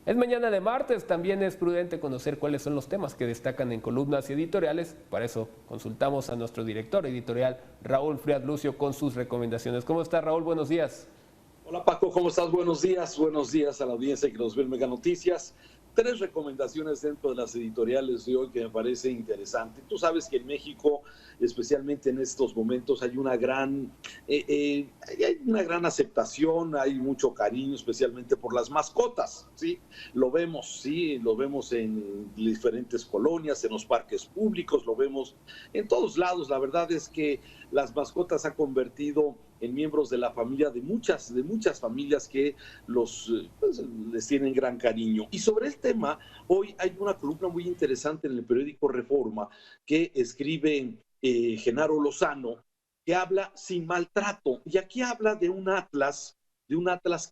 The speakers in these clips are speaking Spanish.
Es mañana de martes, también es prudente conocer cuáles son los temas que destacan en columnas y editoriales. Para eso consultamos a nuestro director editorial, Raúl Friad Lucio, con sus recomendaciones. ¿Cómo está, Raúl? Buenos días. Hola Paco, ¿cómo estás? Buenos días a la audiencia que nos ve en Mega Noticias. Tres recomendaciones dentro de las editoriales de hoy que me parece interesante. Tú sabes que en México, especialmente en estos momentos, hay una gran aceptación, hay mucho cariño, especialmente por las mascotas, ¿sí? Sí, lo vemos en diferentes colonias, en los parques públicos, lo vemos en todos lados. La verdad es que las mascotas se han convertido en miembros de la familia de muchas familias que pues, les tienen gran cariño. Y sobre el tema, hoy hay una columna muy interesante en el periódico Reforma que escribe Genaro Lozano, que habla sin maltrato. Y aquí habla de un atlas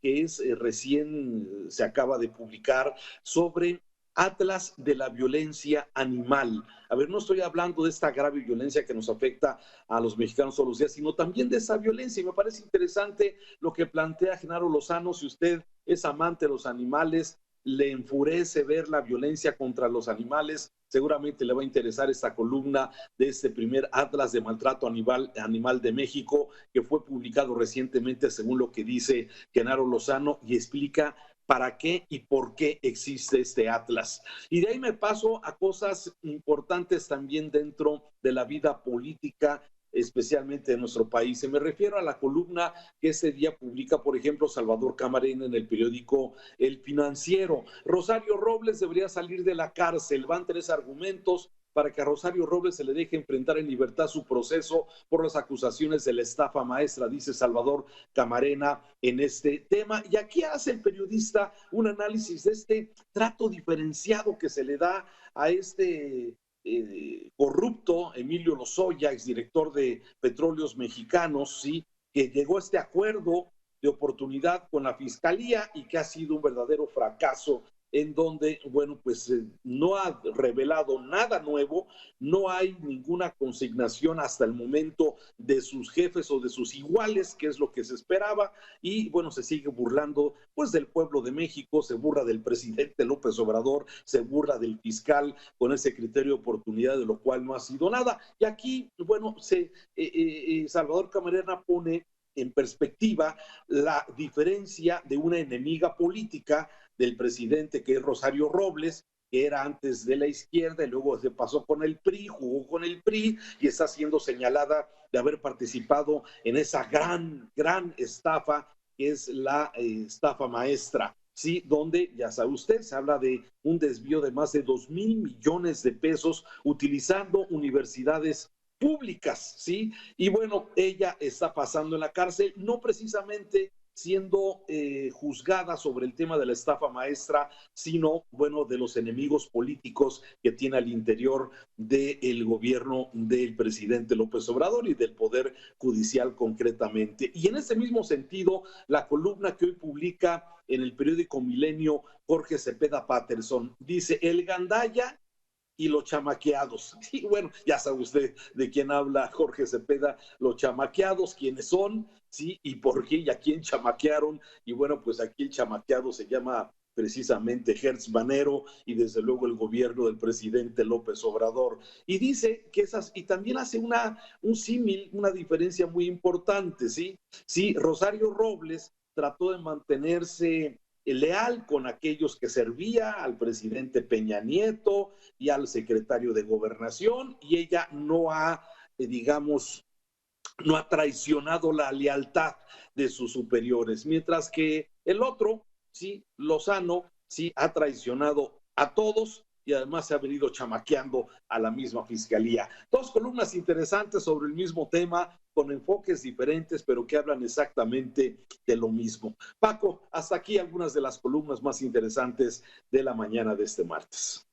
que es recién se acaba de publicar sobre Atlas de la violencia animal. A ver, no estoy hablando de esta grave violencia que nos afecta a los mexicanos todos los días, sino también de esa violencia. Y me parece interesante lo que plantea Genaro Lozano. Si usted es amante de los animales, le enfurece ver la violencia contra los animales, seguramente le va a interesar esta columna de este primer Atlas de Maltrato Animal de México, que fue publicado recientemente, según lo que dice Genaro Lozano, y explica para qué y por qué existe este atlas. Y de ahí me paso a cosas importantes también dentro de la vida política, especialmente en nuestro país. Se me refiero a la columna que ese día publica, por ejemplo, Salvador Camarena en el periódico El Financiero. Rosario Robles debería salir de la cárcel. Van tres argumentos para que a Rosario Robles se le deje enfrentar en libertad su proceso por las acusaciones de la estafa maestra, dice Salvador Camarena en este tema. Y aquí hace el periodista un análisis de este trato diferenciado que se le da a este corrupto Emilio Lozoya, exdirector de Petróleos Mexicanos, ¿sí? Que llegó a este acuerdo de oportunidad con la Fiscalía y que ha sido un verdadero fracaso en donde, bueno, pues no ha revelado nada nuevo, no hay ninguna consignación hasta el momento de sus jefes o de sus iguales, que es lo que se esperaba, y bueno, se sigue burlando pues del pueblo de México, se burla del presidente López Obrador, se burla del fiscal con ese criterio de oportunidad, de lo cual no ha sido nada. Y aquí, bueno, Salvador Camarena pone en perspectiva la diferencia de una enemiga política del presidente, que es Rosario Robles, que era antes de la izquierda y luego se pasó con el PRI, jugó con el PRI y está siendo señalada de haber participado en esa gran estafa que es la estafa maestra. Sí, donde, ya sabe usted, se habla de un desvío de más de 2,000 millones de pesos utilizando universidades públicas, ¿sí? Y bueno, ella está pasando en la cárcel, no precisamente siendo juzgada sobre el tema de la estafa maestra, sino, bueno, de los enemigos políticos que tiene al interior del gobierno del presidente López Obrador y del Poder Judicial concretamente. Y en ese mismo sentido, la columna que hoy publica en el periódico Milenio Jorge Cepeda Patterson dice: el gandaya y los chamaqueados. Y bueno, ya sabe usted de quién habla Jorge Cepeda, los chamaqueados, quiénes son, sí, y por qué y a quién chamaquearon. Y bueno, pues aquí el chamaqueado se llama precisamente Hertz Manero y desde luego el gobierno del presidente López Obrador. Y dice que y también hace un símil, una diferencia muy importante, ¿sí? Sí, Rosario Robles trató de mantenerse leal con aquellos que servía al presidente Peña Nieto y al secretario de Gobernación, y ella no ha, digamos, no ha traicionado la lealtad de sus superiores, mientras que el otro, sí, Lozano, sí, ha traicionado a todos y además se ha venido chamaqueando a la misma fiscalía. Dos columnas interesantes sobre el mismo tema, con enfoques diferentes, pero que hablan exactamente de lo mismo. Paco, hasta aquí algunas de las columnas más interesantes de la mañana de este martes.